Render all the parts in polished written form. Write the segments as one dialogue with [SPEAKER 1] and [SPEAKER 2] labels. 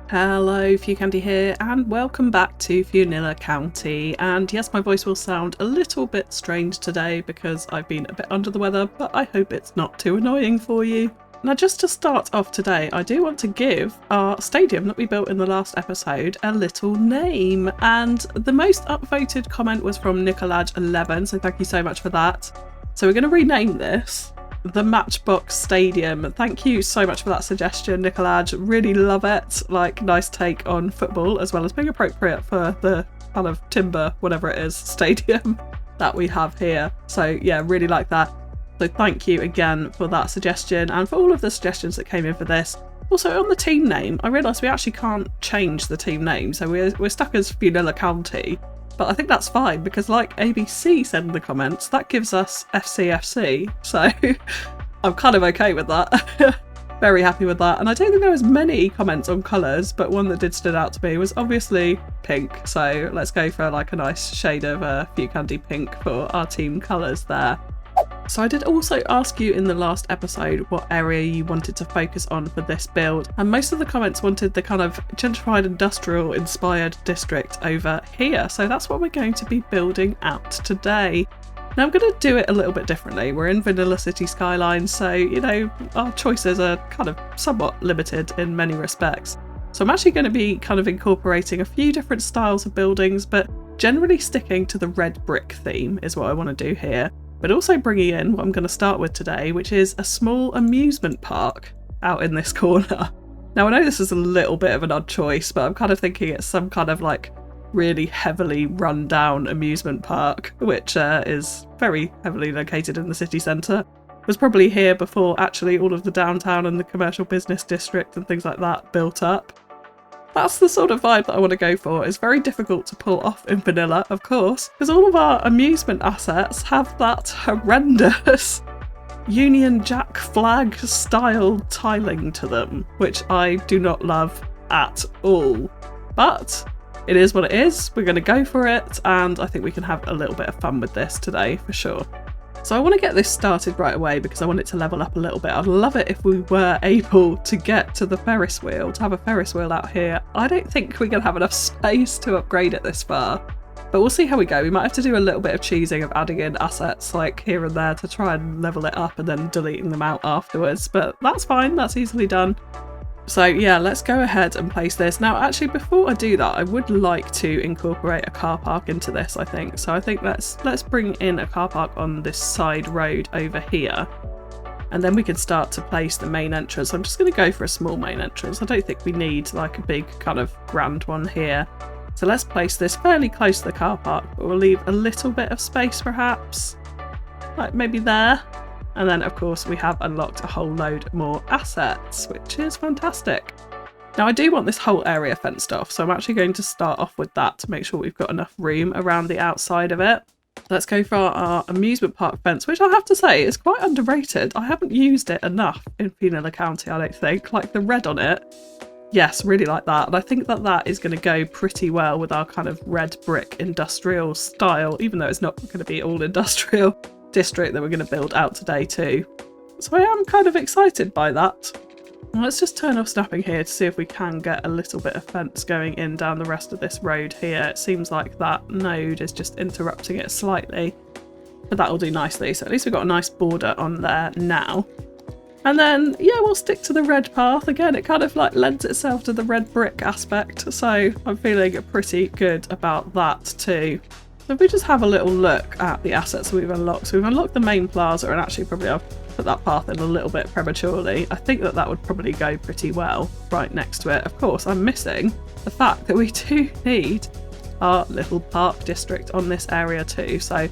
[SPEAKER 1] Hello, FewCandy here, and welcome back to Fewnilla County. And yes, my voice will sound a little bit strange today because I've been a bit under the weather, but I hope it's not too annoying for you. Now, just to start off today, I do want to give our stadium that we built in the last episode a little name, and the most upvoted comment was from Nicolaj11, so thank you so much for that. So we're going to rename this the Matchbox Stadium. Thank you so much for that suggestion, Nicolaj. Really love it. Like, nice take on football as well as being appropriate for the kind of timber, whatever it is, stadium that we have here. So yeah, really like that. So thank you again for that suggestion and for all of the suggestions that came in for this. Also on the team name, I realised we actually can't change the team name, so we're stuck as Fewnilla County. But I think that's fine because, like ABC said in the comments, that gives us FCFC. So I'm kind of okay with that. Very happy with that. And I don't think there was many comments on colours, but one that did stand out to me was obviously pink. So let's go for like a nice shade of FewCandy pink for our team colours there. So I did also ask you in the last episode what area you wanted to focus on for this build, and most of the comments wanted the kind of gentrified industrial inspired district over here, so that's what we're going to be building out today. Now I'm going to do it a little bit differently. We're in Vanilla City Skylines, so you know our choices are kind of somewhat limited in many respects. So I'm actually going to be kind of incorporating a few different styles of buildings, but generally sticking to the red brick theme is what I want to do here. But also bringing in what I'm going to start with today, which is a small amusement park out in this corner. Now I know this is a little bit of an odd choice, but I'm kind of thinking it's some kind of like really heavily run down amusement park, which is very heavily located in the city centre. Was probably here before actually all of the downtown and the commercial business district and things like that built up. That's the sort of vibe that I want to go for. It's very difficult to pull off in vanilla, of course, because all of our amusement assets have that horrendous Union Jack flag style tiling to them, which I do not love at all. But it is what it is. We're going to go for it, and I think we can have a little bit of fun with this today for sure. So I want to get this started right away because I want it to level up a little bit. I'd love it if we were able to get to the Ferris wheel, to have a Ferris wheel out here. I don't think we're going to have enough space to upgrade it this far, but we'll see how we go. We might have to do a little bit of choosing of adding in assets like here and there to try and level it up and then deleting them out afterwards, but that's fine, that's easily done. So yeah, let's go ahead and place this. Now actually before I do that, I would like to incorporate a car park into this, I think. So I think let's bring in a car park on this side road over here. And then we can start to place the main entrance. I'm just going to go for a small main entrance. I don't think we need like a big kind of grand one here. So let's place this fairly close to the car park, but we'll leave a little bit of space perhaps. Like maybe there. And then of course we have unlocked a whole load more assets, which is fantastic. Now I do want this whole area fenced off, so I'm actually going to start off with that to make sure we've got enough room around the outside of it. Let's go for our amusement park fence, which I have to say is quite underrated. I haven't used it enough in Fewnilla County, I don't think. Like the red on it. Yes, really like that. And I think that that is going to go pretty well with our kind of red brick industrial style, even though it's not going to be all industrial district that we're going to build out today too. So I am kind of excited by that. Let's just turn off snapping here to see if we can get a little bit of fence going in down the rest of this road here. It seems like that node is just interrupting it slightly, but that'll do nicely. So at least we've got a nice border on there now. And then yeah, we'll stick to the red path again. It kind of like lends itself to the red brick aspect, so I'm feeling pretty good about that too. So if we just have a little look at the assets we've unlocked. So we've unlocked the main plaza, and actually probably I'll put that path in a little bit prematurely. I think that that would probably go pretty well right next to it. Of course, I'm missing the fact that we do need our little park district on this area too. So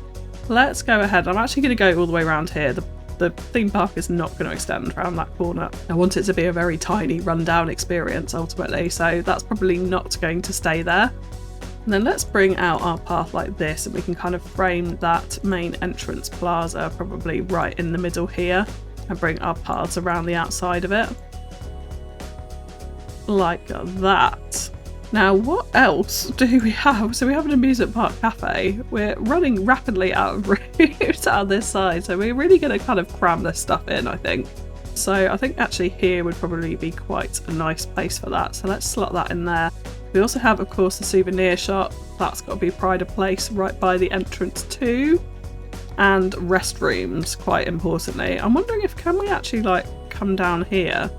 [SPEAKER 1] let's go ahead. I'm actually going to go all the way around here. The theme park is not going to extend around that corner. I want it to be a very tiny rundown experience ultimately, so that's probably not going to stay there. And then let's bring out our path like this, and we can kind of frame that main entrance plaza probably right in the middle here and bring our paths around the outside of it. Like that. Now what else do we have? So we have an amusement park cafe. We're running rapidly out of route out this side, so we're really going to kind of cram this stuff in, I think. So I think actually here would probably be quite a nice place for that. So let's slot that in there. We also have, of course, the souvenir shop. That's got to be pride of place right by the entrance too. And restrooms, quite importantly. I'm wondering if can we actually like come down here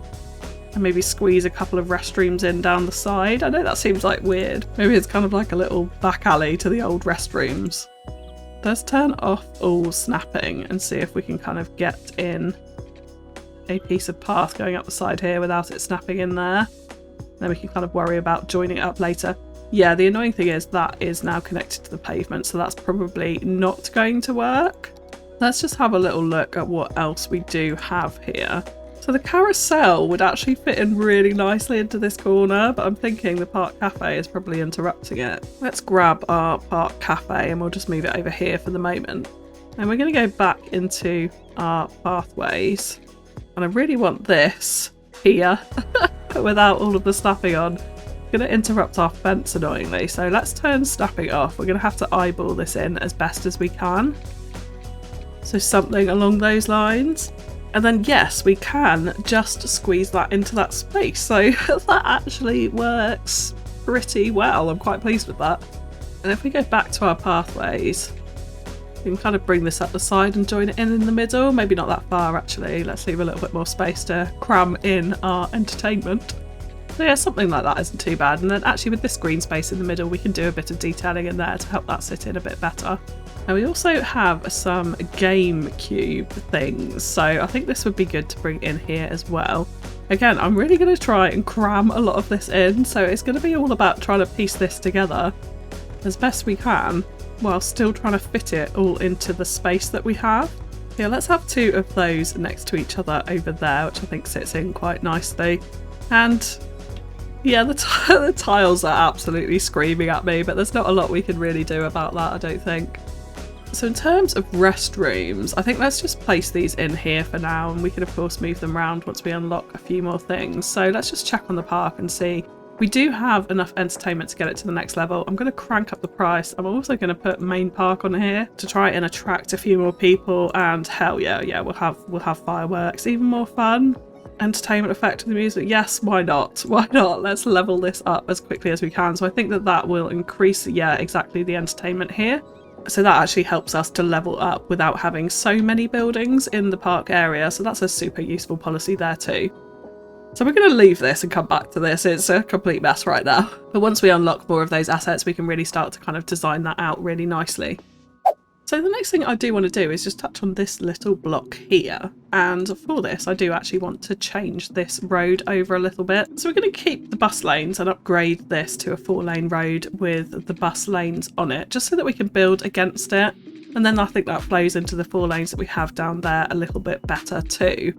[SPEAKER 1] and maybe squeeze a couple of restrooms in down the side. I know that seems like weird. Maybe it's kind of like a little back alley to the old restrooms. Let's turn off all snapping and see if we can kind of get in a piece of path going up the side here without it snapping in there. Then we can kind of worry about joining it up later. Yeah, the annoying thing is that is now connected to the pavement, so that's probably not going to work. Let's just have a little look at what else we do have here. So the carousel would actually fit in really nicely into this corner, but I'm thinking the park cafe is probably interrupting it. Let's grab our park cafe and we'll just move it over here for the moment. And we're going to go back into our pathways. And I really want this here without all of the snapping on. It's going to interrupt our fence annoyingly. So let's turn snapping off. We're going to have to eyeball this in as best as we can. So something along those lines. And then yes, we can just squeeze that into that space. So that actually works pretty well. I'm quite pleased with that. And if we go back to our pathways, we can kind of bring this up the side and join it in the middle. Maybe not that far actually. Let's leave a little bit more space to cram in our entertainment. So yeah, something like that isn't too bad. And then actually with this green space in the middle, we can do a bit of detailing in there to help that sit in a bit better. Now we also have some GameCube things, so I think this would be good to bring in here as well. Again, I'm really going to try and cram a lot of this in, so it's going to be all about trying to piece this together as best we can while still trying to fit it all into the space that we have. Yeah, let's have two of those next to each other over there, which I think sits in quite nicely. And yeah, the tiles are absolutely screaming at me, but there's not a lot we can really do about that, I don't think. So in terms of restrooms, I think let's just place these in here for now, and we can of course move them around once we unlock a few more things. So let's just check on the park and see. We do have enough entertainment to get it to the next level. I'm going to crank up the price. I'm also going to put main park on here to try and attract a few more people, and hell yeah, we'll have fireworks, even more fun. Entertainment effect of the music, yes, why not? Let's level this up as quickly as we can. So I think that will increase, yeah, exactly, the entertainment here. So that actually helps us to level up without having so many buildings in the park area. So that's a super useful policy there too. So we're going to leave this and come back to this. It's a complete mess right now. But once we unlock more of those assets, we can really start to kind of design that out really nicely. So the next thing I do want to do is just touch on this little block here. And for this, I do actually want to change this road over a little bit. So we're going to keep the bus lanes and upgrade this to a 4-lane road with the bus lanes on it, just so that we can build against it. And then I think that flows into the 4 lanes that we have down there a little bit better too.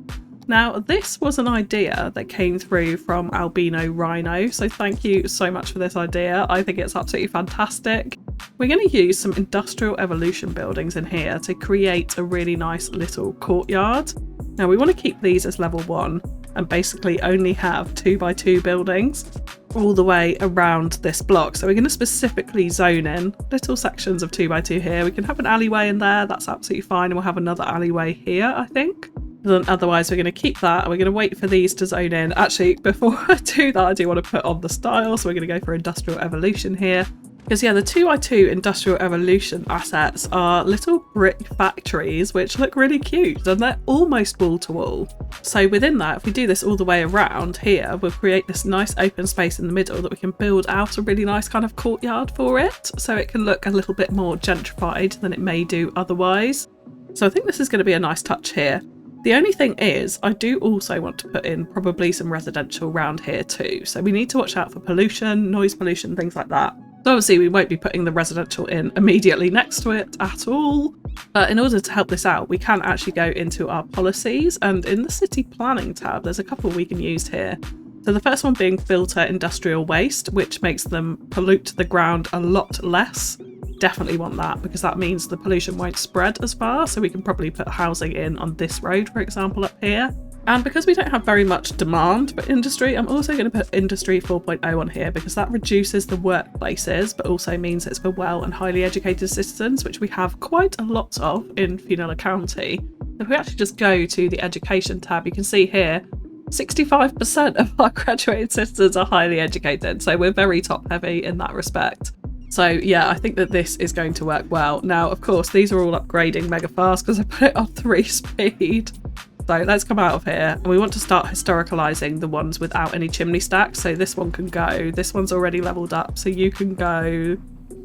[SPEAKER 1] Now, this was an idea that came through from Albino Rhino, so thank you so much for this idea. I think it's absolutely fantastic. We're going to use some Industrial Evolution buildings in here to create a really nice little courtyard. Now, we want to keep these as level 1 and basically only have 2x2 buildings all the way around this block. So we're going to specifically zone in little sections of 2x2 here. We can have an alleyway in there, that's absolutely fine, and we'll have another alleyway here, I think. Then otherwise we're going to keep that, and we're going to wait for these to zone in. Actually, before I do that, I do want to put on the style, so we're going to go for Industrial Evolution here. Because yeah, the 2x2 Industrial Evolution assets are little brick factories which look really cute, and they're almost wall to wall. So within that, if we do this all the way around here, we'll create this nice open space in the middle that we can build out a really nice kind of courtyard for it, so it can look a little bit more gentrified than it may do otherwise. So I think this is going to be a nice touch here. The only thing is, I do also want to put in probably some residential around here too. So we need to watch out for pollution, noise pollution, things like that. So obviously we won't be putting the residential in immediately next to it at all. But in order to help this out, we can actually go into our policies, and in the city planning tab, there's a couple we can use here. So the first one being filter industrial waste, which makes them pollute the ground a lot less. Definitely want that, because that means the pollution won't spread as far, so we can probably put housing in on this road, for example, up here. And because we don't have very much demand for industry, I'm also going to put industry 4.0 on here because that reduces the workplaces, but also means it's for well and highly educated citizens, which we have quite a lot of in Fewnilla County. If we actually just go to the education tab, you can see here 65% of our graduated citizens are highly educated, so we're very top heavy in that respect. So yeah, I think that this is going to work well. Now, of course, these are all upgrading mega fast because I put it on 3 speed. So let's come out of here, and we want to start historicalizing the ones without any chimney stacks. So this one can go, this one's already leveled up, so you can go,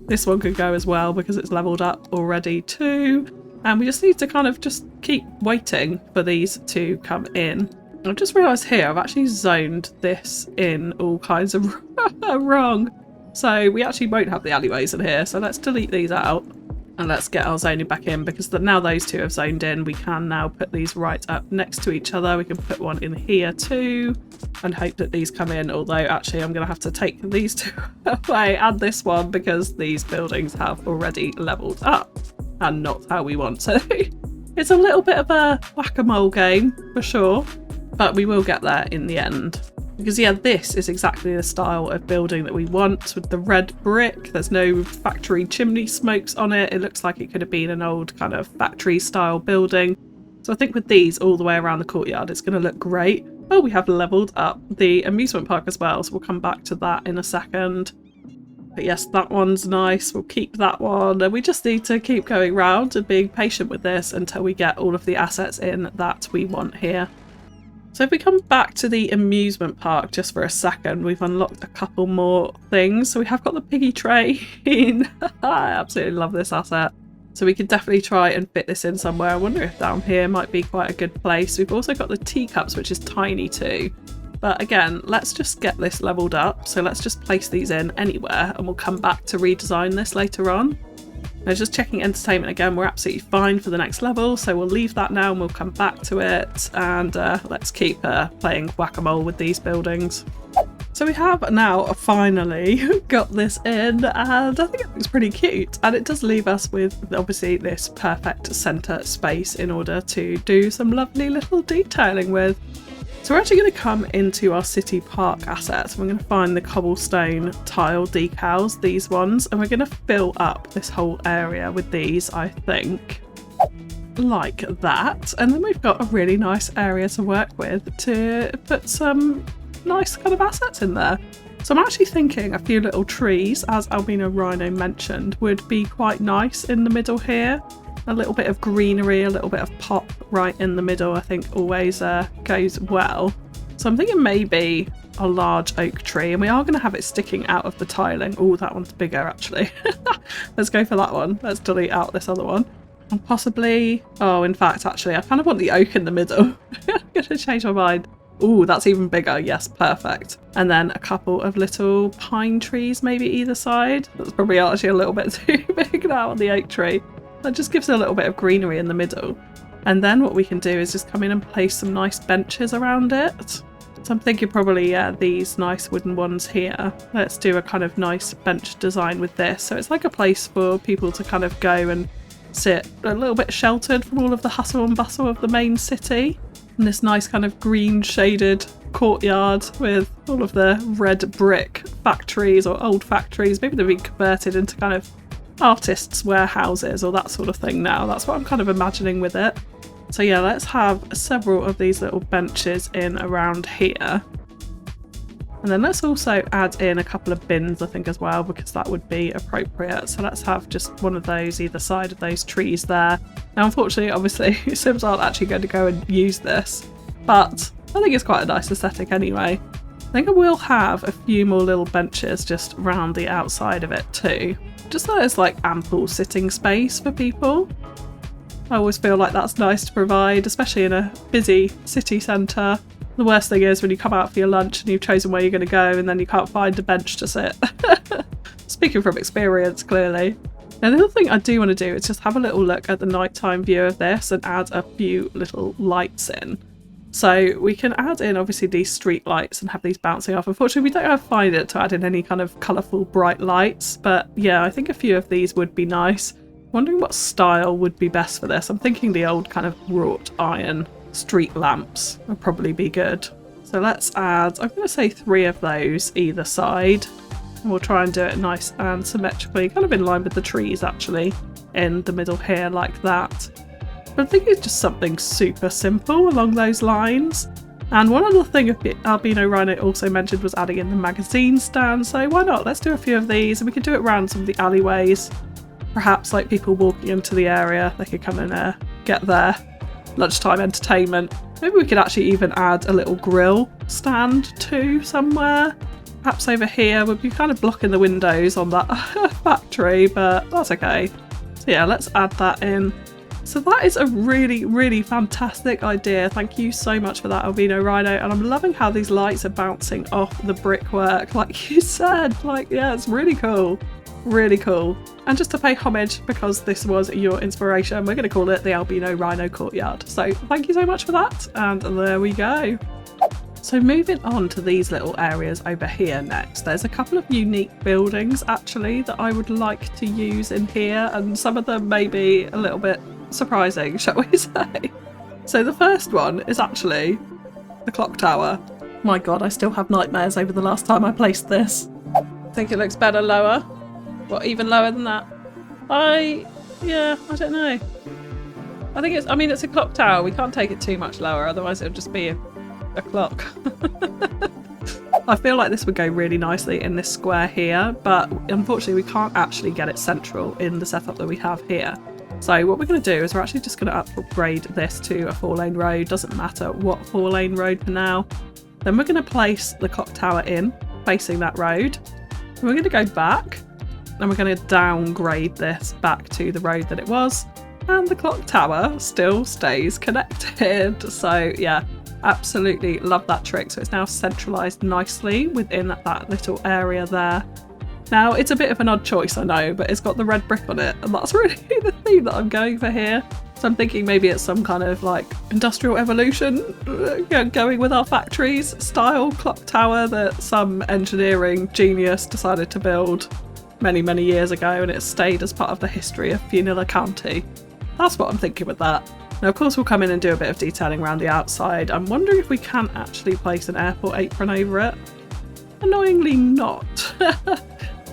[SPEAKER 1] this one can go as well because it's leveled up already too. And we just need to kind of just keep waiting for these to come in. I've just realised here I've actually zoned this in all kinds of wrong. So we actually won't have the alleyways in here, so let's delete these out. And let's get our zoning back in, because now those two have zoned in, we can now put these right up next to each other. We can put one in here too and hope that these come in, although actually I'm going to have to take these two away and this one because these buildings have already leveled up and not how we want to. It's a little bit of a whack-a-mole game for sure, but we will get there in the end. Because yeah, this is exactly the style of building that we want, with the red brick. There's no factory chimney smokes on it. It looks like it could have been an old kind of factory style building. So I think with these all the way around the courtyard, it's going to look great. Oh, we have leveled up the amusement park as well, so we'll come back to that in a second. But yes, that one's nice. We'll keep that one. And we just need to keep going round and being patient with this until we get all of the assets in that we want here. So if we come back to the amusement park just for a second, we've unlocked a couple more things. So we have got the piggy train. I absolutely love this asset. So we could definitely try and fit this in somewhere. I wonder if down here might be quite a good place. We've also got the teacups, which is tiny too. But again, let's just get this leveled up. So let's just place these in anywhere and we'll come back to redesign this later on. Now, just checking entertainment again, we're absolutely fine for the next level, so we'll leave that now and we'll come back to it, and let's keep playing whack-a-mole with these buildings. So we have now finally got this in, and I think it looks pretty cute, and it does leave us with obviously this perfect centre space in order to do some lovely little detailing with. So we're actually going to come into our city park assets. We're going to find the cobblestone tile decals, these ones, and we're going to fill up this whole area with these, I think, like that. And then we've got a really nice area to work with to put some nice kind of assets in there. So I'm actually thinking a few little trees, as Albino Rhino mentioned, would be quite nice in the middle here. A little bit of greenery, a little bit of pop right in the middle, I think always goes well. So I'm thinking maybe a large oak tree, and we are going to have it sticking out of the tiling. Oh, that one's bigger actually. Let's go for that one. Let's delete out this other one. And possibly, oh, in fact, actually, I kind of want the oak in the middle. I'm going to change my mind. Oh, that's even bigger. Yes, perfect. And then a couple of little pine trees, maybe either side. That's probably actually a little bit too big now on the oak tree. That just gives it a little bit of greenery in the middle. And then what we can do is just come in and place some nice benches around it. So I'm thinking probably these nice wooden ones here. Let's do a kind of nice bench design with this. So it's like a place for people to kind of go and sit a little bit sheltered from all of the hustle and bustle of the main city. And this nice kind of green shaded courtyard with all of the red brick factories or old factories. Maybe they've been converted into kind of artists' warehouses or that sort of thing now. That's what I'm kind of imagining with it. So yeah, let's have several of these little benches in around here. And then let's also add in a couple of bins, I think, as well, because that would be appropriate. So let's have just one of those either side of those trees there. Now, unfortunately, obviously, Sims aren't actually going to go and use this, but I think it's quite a nice aesthetic anyway. I think I will have a few more little benches just around the outside of it too. Just so there's like ample sitting space for people. I always feel like that's nice to provide, especially in a busy city centre. The worst thing is when you come out for your lunch and you've chosen where you're going to go and then you can't find a bench to sit. Speaking from experience, clearly. Now, the other thing I do want to do is just have a little look at the nighttime view of this and add a few little lights in. So we can add in obviously these street lights and have these bouncing off. Unfortunately, we don't find it to add in any kind of colourful bright lights, but yeah, I think a few of these would be nice. Wondering what style would be best for this. I'm thinking the old kind of wrought iron street lamps would probably be good. So let's add, I'm going to say 3 of those either side. And we'll try and do it nice and symmetrically, kind of in line with the trees actually, in the middle here like that. But I think it's just something super simple along those lines. And one other thing Albino Rhino also mentioned was adding in the magazine stand, so why not? Let's do a few of these, and we could do it around some of the alleyways. Perhaps like people walking into the area, they could come and get their lunchtime entertainment. Maybe we could actually even add a little grill stand too somewhere. Perhaps over here. We'd be kind of blocking the windows on that factory, but that's okay. So yeah, let's add that in. So that is a really, really fantastic idea. Thank you so much for that, Albino Rhino. And I'm loving how these lights are bouncing off the brickwork, like you said. Like, yeah, it's really cool. Really cool. And just to pay homage, because this was your inspiration, we're going to call it the Albino Rhino Courtyard. So thank you so much for that. And there we go. So moving on to these little areas over here next, there's a couple of unique buildings actually that I would like to use in here, and some of them may be a little bit surprising, shall we say. So the first one is actually the clock tower. My god, I still have nightmares over the last time I placed this. I think it looks better lower. What, even lower than that? Yeah, I don't know. I think it's a clock tower. We can't take it too much lower, otherwise it'll just be a clock. I feel like this would go really nicely in this square here, but unfortunately we can't actually get it central in the setup that we have here. So what we're going to do is we're actually just going to upgrade this to a 4-lane road. Doesn't matter what 4-lane road for now. Then we're going to place the clock tower in, facing that road. And we're going to go back, and we're going to downgrade this back to the road that it was. And the clock tower still stays connected. So yeah, absolutely love that trick. So it's now centralised nicely within that little area there. Now, it's a bit of an odd choice, I know, but it's got the red brick on it, and that's really the theme that I'm going for here. So I'm thinking maybe it's some kind of like industrial evolution, going with our factories style clock tower that some engineering genius decided to build many, many years ago, and it stayed as part of the history of Fewnilla County. That's what I'm thinking with that. Now, of course, we'll come in and do a bit of detailing around the outside. I'm wondering if we can actually place an airport apron over it. Annoyingly not.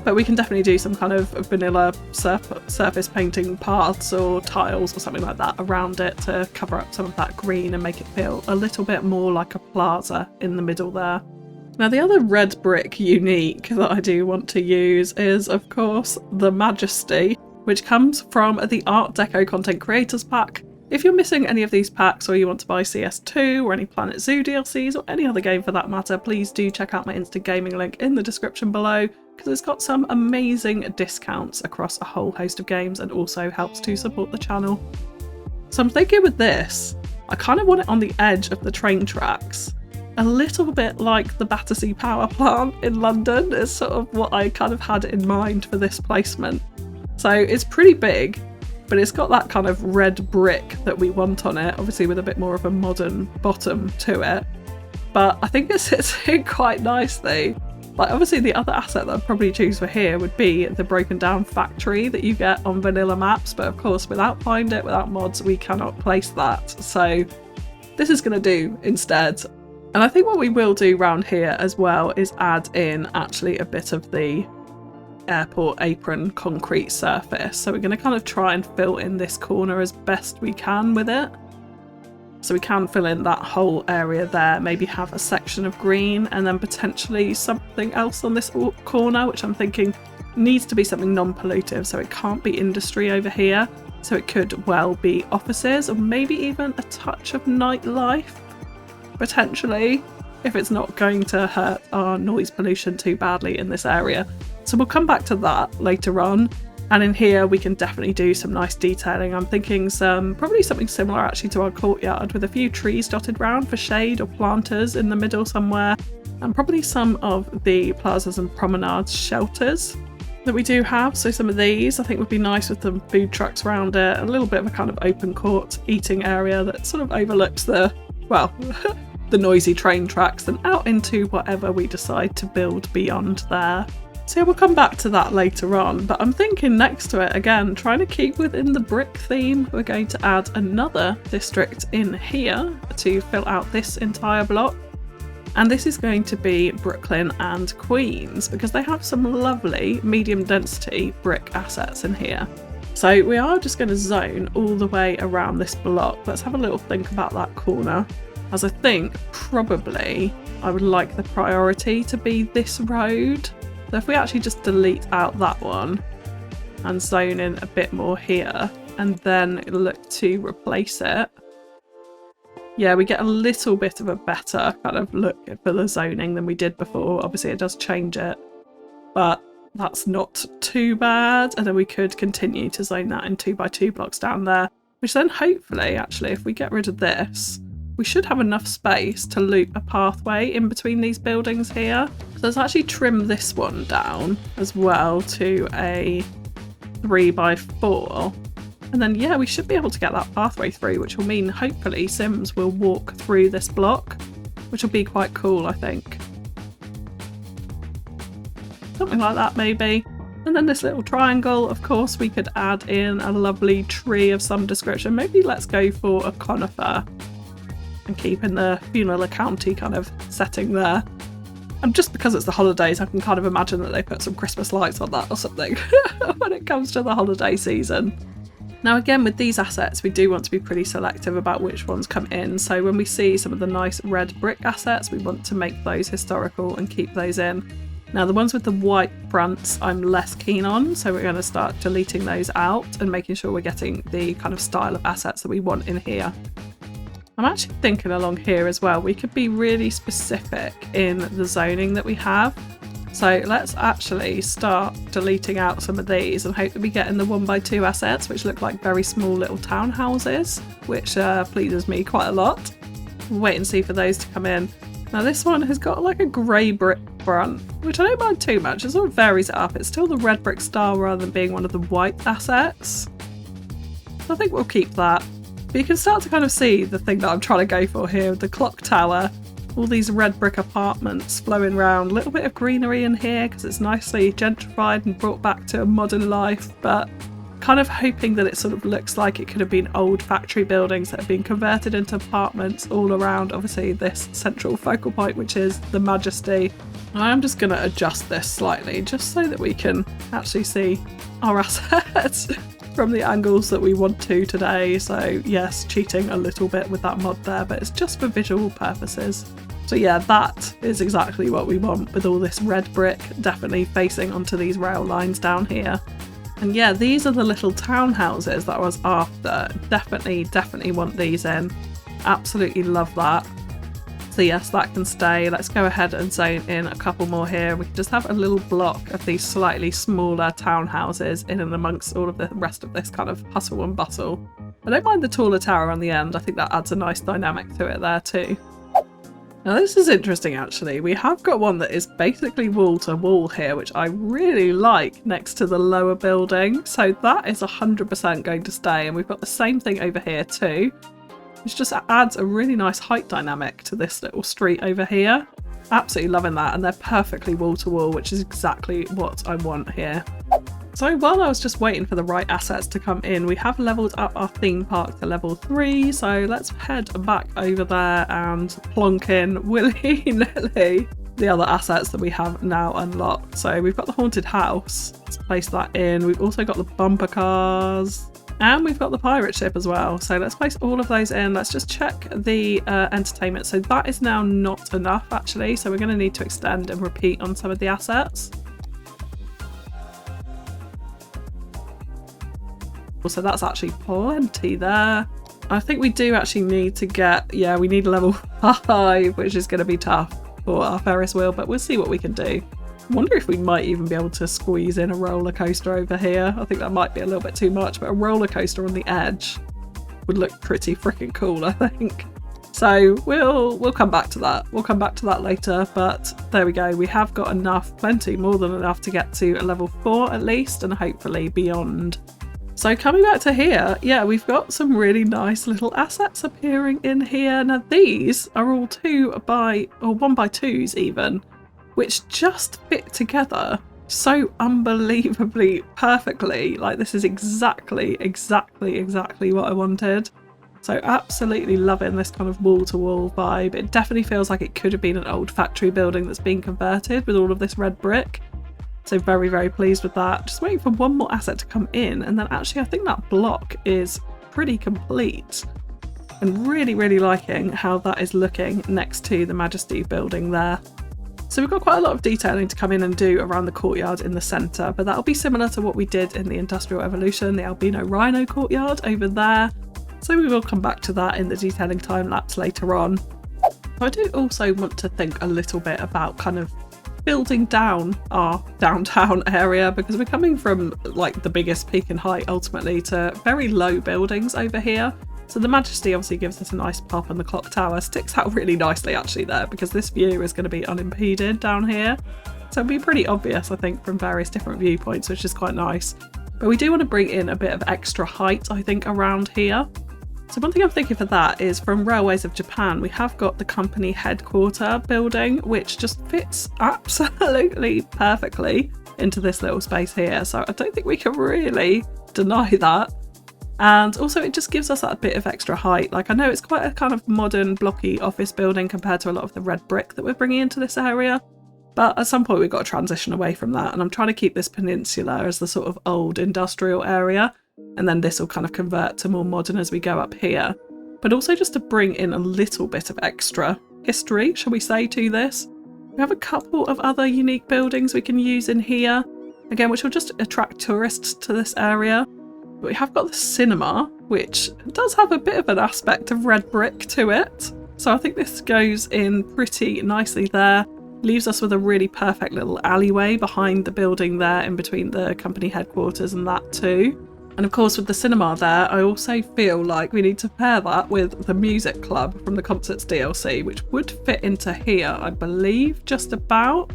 [SPEAKER 1] But we can definitely do some kind of vanilla surface painting paths or tiles or something like that around it to cover up some of that green and make it feel a little bit more like a plaza in the middle there. Now, the other red brick unique that I do want to use is, of course, the Majesty, which comes from the Art Deco Content Creators Pack. If you're missing any of these packs, or you want to buy CS2 or any Planet Zoo DLCs or any other game for that matter, please do check out my Instant Gaming link in the description below, because it's got some amazing discounts across a whole host of games and also helps to support the channel. So I'm thinking with this, I kind of want it on the edge of the train tracks. A little bit like the Battersea Power Plant in London is sort of what I kind of had in mind for this placement. So it's pretty big, but it's got that kind of red brick that we want on it, obviously with a bit more of a modern bottom to it. But I think it sits in quite nicely. Like, obviously the other asset that I'd probably choose for here would be the broken down factory that you get on vanilla maps, but of course without Find It, without mods, we cannot place that. So this is going to do instead. And I think what we will do round here as well is add in actually a bit of the airport apron concrete surface. So we're going to kind of try and fill in this corner as best we can with it. So we can fill in that whole area there, maybe have a section of green and then potentially something else on this corner, which I'm thinking needs to be something non-pollutive. So it can't be industry over here. So it could well be offices or maybe even a touch of nightlife, potentially, if it's not going to hurt our noise pollution too badly in this area. So we'll come back to that later on. And in here we can definitely do some nice detailing. I'm thinking probably something similar actually to our courtyard, with a few trees dotted round for shade or planters in the middle somewhere, and probably some of the plazas and promenades shelters that we do have. So some of these I think would be nice with the food trucks around it, a little bit of a kind of open court eating area that sort of overlooks the, well, the noisy train tracks and out into whatever we decide to build beyond there. So yeah, we'll come back to that later on, but I'm thinking next to it again, trying to keep within the brick theme, we're going to add another district in here to fill out this entire block. And this is going to be Brooklyn and Queens, because they have some lovely medium density brick assets in here. So we are just going to zone all the way around this block. Let's have a little think about that corner, as I think probably I would like the priority to be this road. So if we actually just delete out that one and zone in a bit more here and then look to replace it, yeah, we get a little bit of a better kind of look for the zoning than we did before. Obviously it does change it, but that's not too bad. And then we could continue to zone that in 2x2 blocks down there, which then hopefully, actually, if we get rid of this, we should have enough space to loop a pathway in between these buildings here. So let's actually trim this one down as well to a 3x4. And then, yeah, we should be able to get that pathway through, which will mean hopefully Sims will walk through this block, which will be quite cool, I think. Something like that, maybe. And then this little triangle, of course, we could add in a lovely tree of some description. Maybe let's go for a conifer and keep in the Fewnilla County kind of setting there. And just because it's the holidays, I can kind of imagine that they put some Christmas lights on that or something when it comes to the holiday season. Now again, with these assets, we do want to be pretty selective about which ones come in. So when we see some of the nice red brick assets, we want to make those historical and keep those in. Now the ones with the white fronts I'm less keen on, so we're going to start deleting those out and making sure we're getting the kind of style of assets that we want in here. I'm actually thinking along here as well, we could be really specific in the zoning that we have. So let's actually start deleting out some of these and hope that we get in the 1x2 assets, which look like very small little townhouses, which pleases me quite a lot. We'll wait and see for those to come in. Now this one has got like a grey brick front, which I don't mind too much. It sort of varies it up. It's still the red brick style rather than being one of the white assets. So I think we'll keep that. But you can start to kind of see the thing that I'm trying to go for here, the clock tower. All these red brick apartments flowing around, a little bit of greenery in here because it's nicely gentrified and brought back to a modern life, but kind of hoping that it sort of looks like it could have been old factory buildings that have been converted into apartments all around, obviously, this central focal point, which is the Majesty. And I'm just going to adjust this slightly just so that we can actually see our assets from the angles that we want to today. So yes, cheating a little bit with that mod there, but it's just for visual purposes. So yeah, that is exactly what we want with all this red brick definitely facing onto these rail lines down here. And yeah, these are the little townhouses that I was after. Definitely want these in. Absolutely love that. So yes, that can stay. Let's go ahead and zone in a couple more here. We can just have a little block of these slightly smaller townhouses in and amongst all of the rest of this kind of hustle and bustle. I don't mind the taller tower on the end. I think that adds a nice dynamic to it there too. Now this is interesting actually. We have got one that is basically wall to wall here, which I really like next to the lower building. So that is 100% going to stay. And we've got the same thing over here too, which just adds a really nice height dynamic to this little street over here. Absolutely loving that, and they're perfectly wall to wall, which is exactly what I want here. So while I was just waiting for the right assets to come in, we have leveled up our theme park to level 3, so let's head back over there and plonk in willy-nilly the other assets that we have now unlocked. So we've got the haunted house, let's place that in. We've also got the bumper cars, and we've got the pirate ship as well. So let's place all of those in. Let's just check the entertainment. So that is now not enough actually. So we're going to need to extend and repeat on some of the assets. So that's actually plenty there. I think we do actually need to get, yeah, we need a level 5, which is going to be tough for our Ferris wheel, but we'll see what we can do. I wonder if we might even be able to squeeze in a roller coaster over here. I think that might be a little bit too much, but a roller coaster on the edge would look pretty freaking cool, I think. So we'll come back to that. We'll come back to that later, but there we go. We have got enough, plenty more than enough to get to a level 4 at least, and hopefully beyond. So coming back to here, yeah, we've got some really nice little assets appearing in here. Now these are all 1x2s even, which just fit together so unbelievably perfectly. Like, this is exactly what I wanted. So absolutely loving this kind of wall-to-wall vibe. It definitely feels like it could have been an old factory building that's been converted with all of this red brick. So very, very pleased with that. Just waiting for one more asset to come in, and then actually I think that block is pretty complete. And really, really liking how that is looking next to the Majesty building there. So we've got quite a lot of detailing to come in and do around the courtyard in the centre, but that'll be similar to what we did in the Industrial Evolution, the Albino Rhino courtyard over there. So we will come back to that in the detailing time lapse later on. I do also want to think a little bit about kind of building down our downtown area, because we're coming from like the biggest peak in height ultimately to very low buildings over here. So the Majesty obviously gives us a nice pop, and the clock tower sticks out really nicely actually there, because this view is going to be unimpeded down here. So it'll be pretty obvious, I think, from various different viewpoints, which is quite nice. But we do want to bring in a bit of extra height, I think, around here. So one thing I'm thinking for that is from Railways of Japan, we have got the company headquarter building, which just fits absolutely perfectly into this little space here. So I don't think we can really deny that. And also it just gives us that bit of extra height. Like, I know it's quite a kind of modern blocky office building compared to a lot of the red brick that we're bringing into this area. But at some point we've got to transition away from that. And I'm trying to keep this peninsula as the sort of old industrial area. And then this will kind of convert to more modern as we go up here. But also just to bring in a little bit of extra history, shall we say, to this. We have a couple of other unique buildings we can use in here, again, which will just attract tourists to this area. But we have got the cinema, which does have a bit of an aspect of red brick to it. So I think this goes in pretty nicely there. Leaves us with a really perfect little alleyway behind the building there, in between the company headquarters and that too. And of course with the cinema there, I also feel like we need to pair that with the music club from the Concerts DLC, which would fit into here, I believe, just about.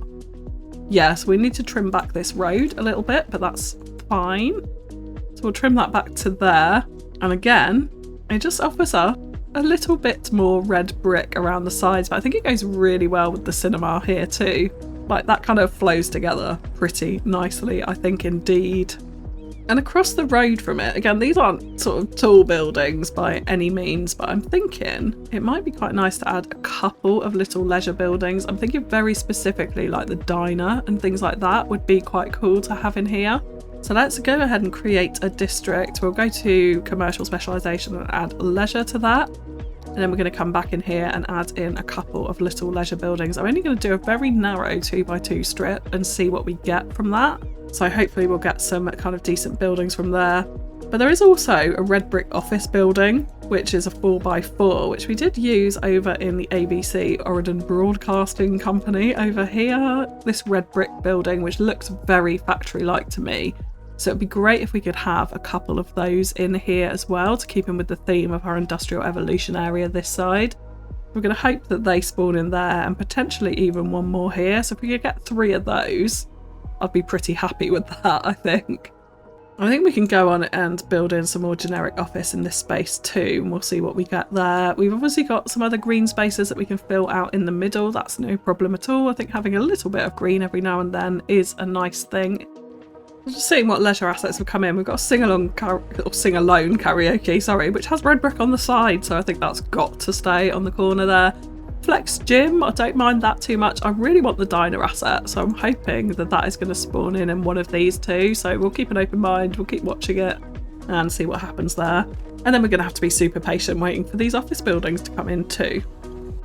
[SPEAKER 1] Yes, we need to trim back this road a little bit, but that's fine. So we'll trim that back to there. And again, it just offers up a little bit more red brick around the sides, but I think it goes really well with the cinema here too. Like, that kind of flows together pretty nicely, I think, indeed. And across the road from it, again, these aren't sort of tall buildings by any means, but I'm thinking it might be quite nice to add a couple of little leisure buildings. I'm thinking very specifically like the diner and things like that would be quite cool to have in here. So let's go ahead and create a district. We'll go to commercial specialisation and add leisure to that. And then we're going to come back in here and add in a couple of little leisure buildings. I'm only going to do a very narrow 2x2 strip and see what we get from that. So hopefully we'll get some kind of decent buildings from there. But there is also a red brick office building, which is a 4x4, which we did use over in the ABC Oregon Broadcasting Company over here. This red brick building, which looks very factory-like to me. So it'd be great if we could have a couple of those in here as well to keep in with the theme of our Industrial Evolution area this side. We're going to hope that they spawn in there, and potentially even one more here. So if we could get 3 of those, I'd be pretty happy with that, I think. I think we can go on and build in some more generic office in this space too, and we'll see what we get there. We've obviously got some other green spaces that we can fill out in the middle. That's no problem at all. I think having a little bit of green every now and then is a nice thing. Just seeing what leisure assets have come in. We've got a sing-along or sing-alone karaoke, sorry, which has red brick on the side, so I think that's got to stay on the corner there. Flex gym, I don't mind that too much. I really want the diner asset, so I'm hoping that that is going to spawn in one of these two. So we'll keep an open mind, we'll keep watching it and see what happens there. And then we're going to have to be super patient waiting for these office buildings to come in too.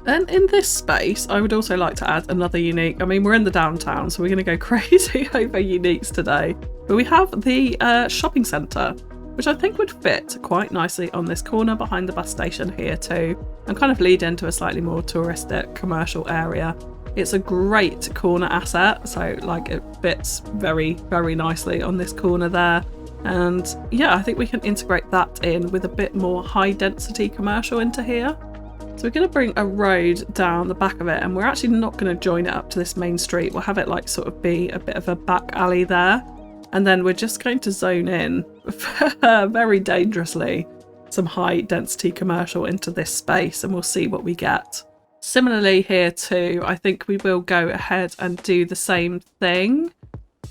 [SPEAKER 1] And in this space, I would also like to add another unique. I mean, we're in the downtown, so we're going to go crazy over uniques today. But we have the shopping centre, which I think would fit quite nicely on this corner behind the bus station here too, and kind of lead into a slightly more touristic commercial area. It's a great corner asset, so like it fits very, very nicely on this corner there. And yeah, I think we can integrate that in with a bit more high density commercial into here. So we're going to bring a road down the back of it, and we're actually not going to join it up to this main street. We'll have it like sort of be a bit of a back alley there. And then we're just going to zone in very dangerously some high density commercial into this space, and we'll see what we get. Similarly here too, I think we will go ahead and do the same thing.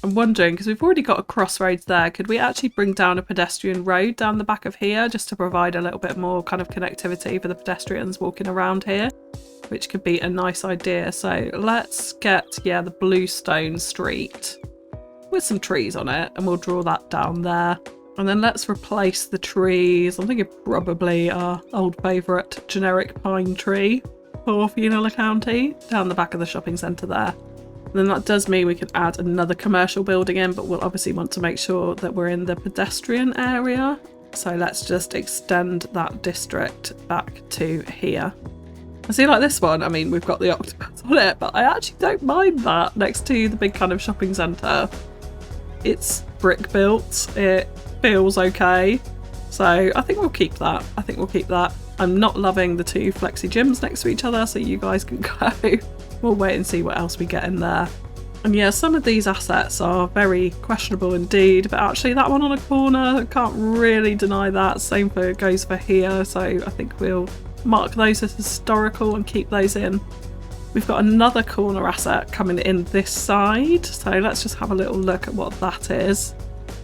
[SPEAKER 1] I'm wondering, because we've already got a crossroads there, could we actually bring down a pedestrian road down the back of here just to provide a little bit more kind of connectivity for the pedestrians walking around here, which could be a nice idea. So let's get, yeah, the bluestone street with some trees on it, and we'll draw that down there. And then let's replace the trees. I'm thinking probably our old favourite generic pine tree for Fewnilla County down the back of the shopping centre there. And then that does mean we could add another commercial building in, but we'll obviously want to make sure that we're in the pedestrian area. So let's just extend that district back to here. I see, like this one, I mean, we've got the octopus on it, but I actually don't mind that next to the big kind of shopping centre. It's brick built, it feels okay. So I think we'll keep that. I'm not loving the two flexi gyms next to each other, so you guys can go. We'll wait and see what else we get in there. And yeah, some of these assets are very questionable indeed, but actually that one on a corner, can't really deny that. Same goes for here, so I think we'll mark those as historical and keep those in. We've got another corner asset coming in this side, so let's just have a little look at what that is.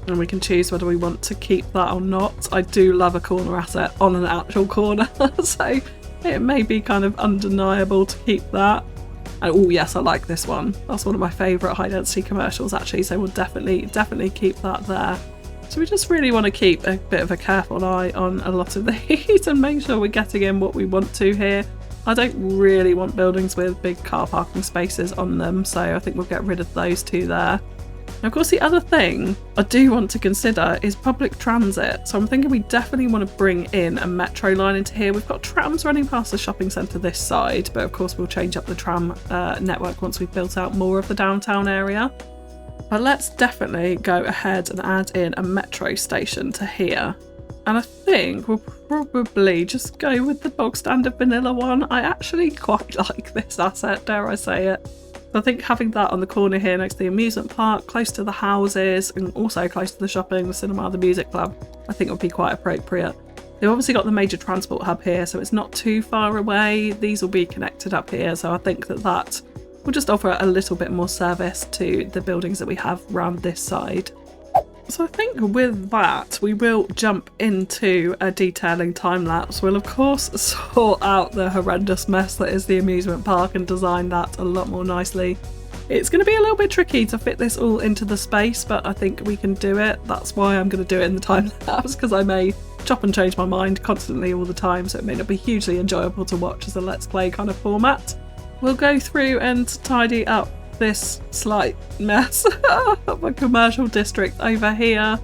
[SPEAKER 1] And we can choose whether we want to keep that or not. I do love a corner asset on an actual corner, so it may be kind of undeniable to keep that. Oh yes, I like this one. That's one of my favourite high density commercials actually, so we'll definitely keep that there. So we just really want to keep a bit of a careful eye on a lot of these and make sure we're getting in what we want to here. I don't really want buildings with big car parking spaces on them, so I think we'll get rid of those two there. Now, of course, the other thing I do want to consider is public transit. So I'm thinking we definitely want to bring in a metro line into here. We've got trams running past the shopping centre this side, but of course we'll change up the tram network once we've built out more of the downtown area. But let's definitely go ahead and add in a metro station to here. And I think we'll probably just go with the bog standard vanilla one. I actually quite like this asset, dare I say it. I think having that on the corner here next to the amusement park, close to the houses, and also close to the shopping, the cinema, the music club, I think would be quite appropriate. They've obviously got the major transport hub here, so it's not too far away. These will be connected up here, so I think that will just offer a little bit more service to the buildings that we have around this side. So I think with that, we will jump into a detailing time-lapse. We'll of course sort out the horrendous mess that is the amusement park and design that a lot more nicely. It's going to be a little bit tricky to fit this all into the space, but I think we can do it. That's why I'm going to do it in the time-lapse, because I may chop and change my mind constantly all the time, so it may not be hugely enjoyable to watch as a Let's Play kind of format. We'll go through and tidy up this slight mess of a commercial district over here.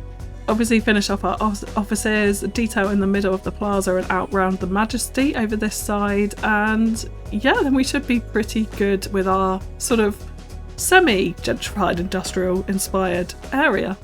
[SPEAKER 1] Obviously finish off our offices, detail in the middle of the plaza and out round the Majesty over this side, and yeah, then we should be pretty good with our sort of semi-gentrified industrial inspired area.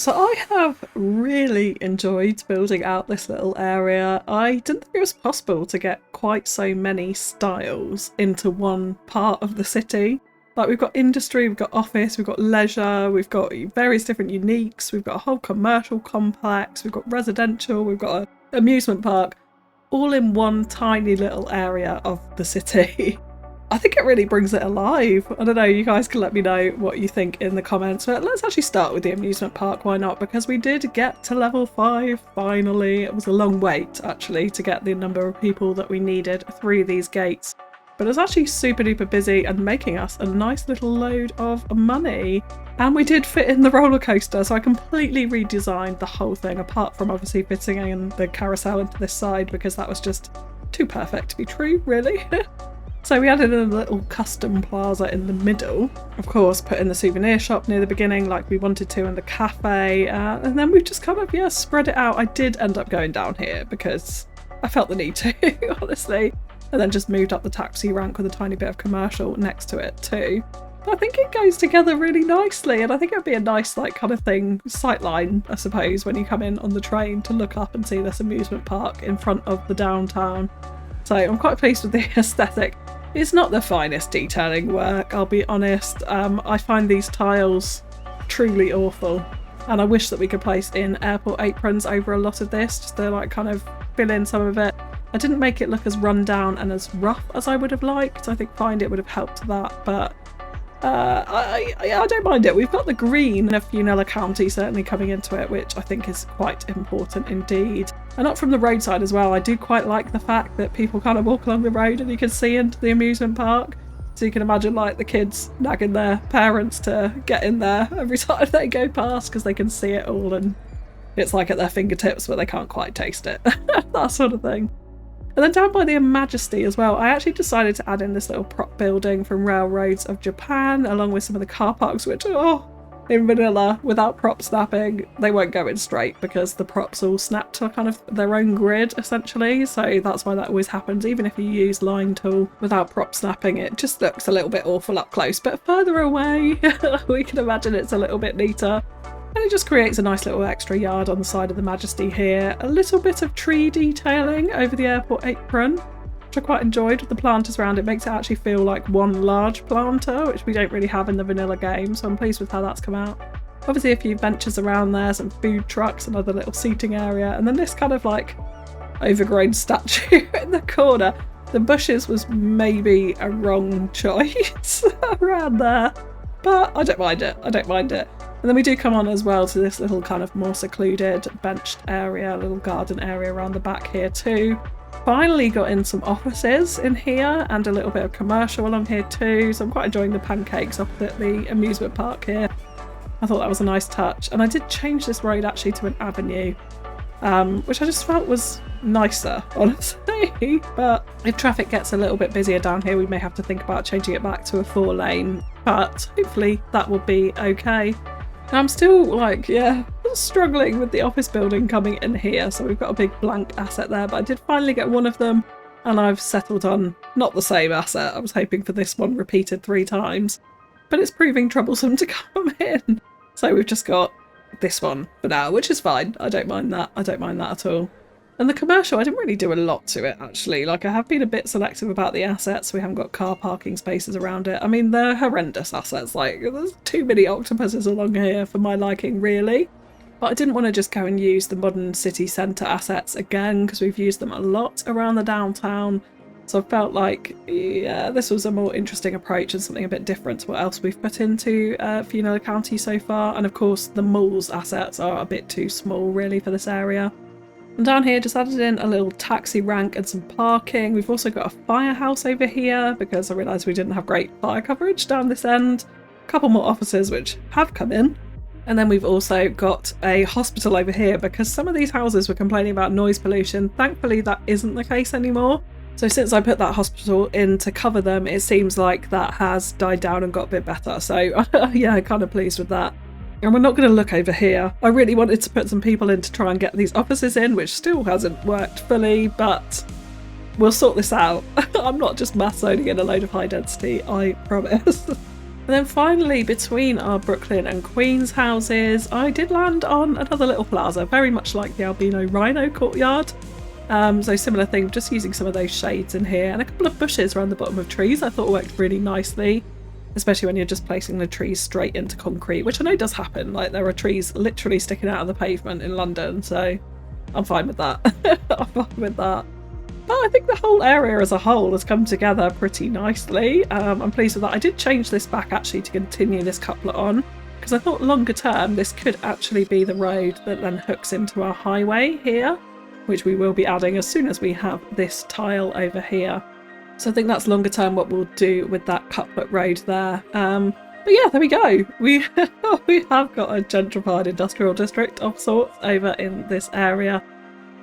[SPEAKER 1] So I have really enjoyed building out this little area. I didn't think it was possible to get quite so many styles into one part of the city. Like, we've got industry, we've got office, we've got leisure, we've got various different uniques, we've got a whole commercial complex, we've got residential, we've got an amusement park, all in one tiny little area of the city. I think it really brings it alive. I don't know, you guys can let me know what you think in the comments, but let's actually start with the amusement park, why not? Because we did get to level 5 finally. It was a long wait actually to get the number of people that we needed through these gates. But it was actually super duper busy and making us a nice little load of money. And we did fit in the roller coaster, so I completely redesigned the whole thing, apart from obviously fitting in the carousel into this side because that was just too perfect to be true, really. So we added in a little custom plaza in the middle. Of course, put in the souvenir shop near the beginning like we wanted to, and the cafe. And then we've just kind of, yeah, spread it out. I did end up going down here because I felt the need to, honestly. And then just moved up the taxi rank with a tiny bit of commercial next to it too. But I think it goes together really nicely, and I think it'd be a nice like kind of thing, sightline I suppose, when you come in on the train to look up and see this amusement park in front of the downtown. So I'm quite pleased with the aesthetic. It's not the finest detailing work, I'll be honest. I find these tiles truly awful, and I wish that we could place in airport aprons over a lot of this just to like kind of fill in some of it. I didn't make it look as run down and as rough as I would have liked. I think find it would have helped that, but I don't mind it. We've got the green of Fewnilla County certainly coming into it, which I think is quite important indeed. And up from the roadside as well, I do quite like the fact that people kind of walk along the road and you can see into the amusement park. So you can imagine like the kids nagging their parents to get in there every time they go past because they can see it all and it's like at their fingertips but they can't quite taste it. That sort of thing. And then down by the Majesty as well, I actually decided to add in this little prop building from Railroads of Japan, along with some of the car parks, which, in vanilla, without prop snapping, they won't go in straight because the props all snap to kind of their own grid, essentially. So that's why that always happens. Even if you use line tool without prop snapping, it just looks a little bit awful up close. But further away, we can imagine it's a little bit neater. And it just creates a nice little extra yard on the side of the Majesty here. A little bit of tree detailing over the airport apron, which I quite enjoyed with the planters around. It makes it actually feel like one large planter, which we don't really have in the vanilla game, so I'm pleased with how that's come out. Obviously a few benches around there, some food trucks, another little seating area, and then this kind of like overgrown statue in the corner. The bushes was maybe a wrong choice around there, but I don't mind it. I don't mind it. And then we do come on as well to this little kind of more secluded benched area, little garden area around the back here too. Finally got in some offices in here and a little bit of commercial along here too, so I'm quite enjoying the pancakes opposite the amusement park here. I thought that was a nice touch, and I did change this road actually to an avenue, which I just felt was nicer, honestly. But if traffic gets a little bit busier down here, we may have to think about changing it back to a 4-lane, but hopefully that will be okay. Now I'm still like, struggling with the office building coming in here, so we've got a big blank asset there, but I did finally get one of them and I've settled on not the same asset. I was hoping for this one repeated 3 times, but it's proving troublesome to come in. So we've just got this one for now, which is fine. I don't mind that. I don't mind that at all. And the commercial, I didn't really do a lot to it actually. Like, I have been a bit selective about the assets. We haven't got car parking spaces around it. I mean, they're horrendous assets. Like, there's too many octopuses along here for my liking, really. But I didn't want to just go and use the modern city centre assets again, because we've used them a lot around the downtown. So I felt like, yeah, this was a more interesting approach and something a bit different to what else we've put into Fewnilla County so far. And of course, the mall's assets are a bit too small, really, for this area. And down here, just added in a little taxi rank and some parking. We've also got a firehouse over here because I realised we didn't have great fire coverage down this end. A couple more offices which have come in. And then we've also got a hospital over here because some of these houses were complaining about noise pollution. Thankfully, that isn't the case anymore. So since I put that hospital in to cover them, it seems like that has died down and got a bit better. So yeah, kind of pleased with that. And we're not going to look over here. I really wanted to put some people in to try and get these offices in, which still hasn't worked fully, but we'll sort this out. I'm not just mass zoning in a load of high density, I promise. And then finally, between our Brooklyn and Queens houses, I did land on another little plaza, very much like the albino rhino courtyard. So similar thing, just using some of those shades in here, and a couple of bushes around the bottom of trees I thought worked really nicely, especially when you're just placing the trees straight into concrete, which I know does happen. Like, there are trees literally sticking out of the pavement in London, so I'm fine with that. I'm fine with that. But I think the whole area as a whole has come together pretty nicely. I'm pleased with that. I did change this back actually to continue this couplet on, because I thought longer term this could actually be the road that then hooks into our highway here, which we will be adding as soon as we have this tile over here. So I think that's longer term what we'll do with that couplet road there. But yeah, there we go. We have got a gentrified industrial district of sorts over in this area.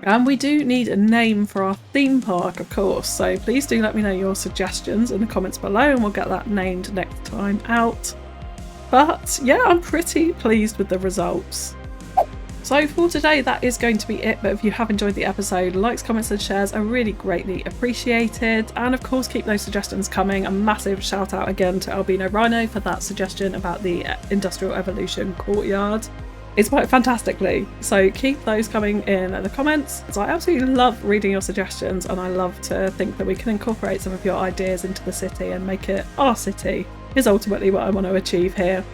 [SPEAKER 1] And we do need a name for our theme park, of course, so please do let me know your suggestions in the comments below and we'll get that named next time out. But yeah, I'm pretty pleased with the results. So for today, that is going to be it, but if you have enjoyed the episode, likes, comments and shares are really greatly appreciated. And of course, keep those suggestions coming. A massive shout out again to Albino Rhino for that suggestion about the Industrial Evolution courtyard. It's worked fantastically, so keep those coming in the comments. So I absolutely love reading your suggestions, and I love to think that we can incorporate some of your ideas into the city and make it our city, is ultimately what I want to achieve here.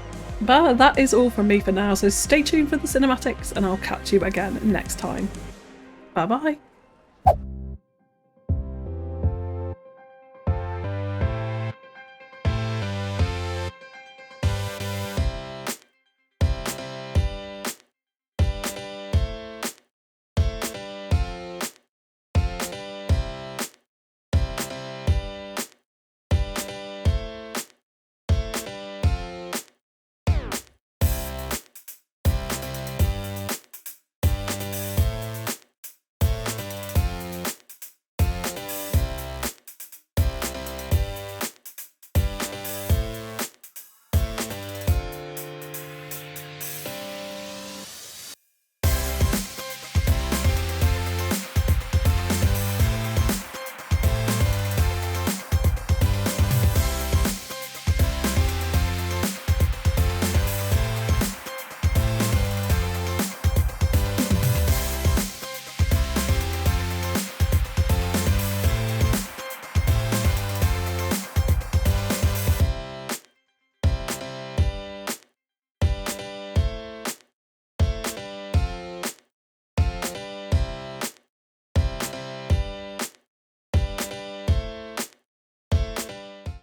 [SPEAKER 1] But that is all from me for now, so stay tuned for the cinematics and I'll catch you again next time. Bye bye.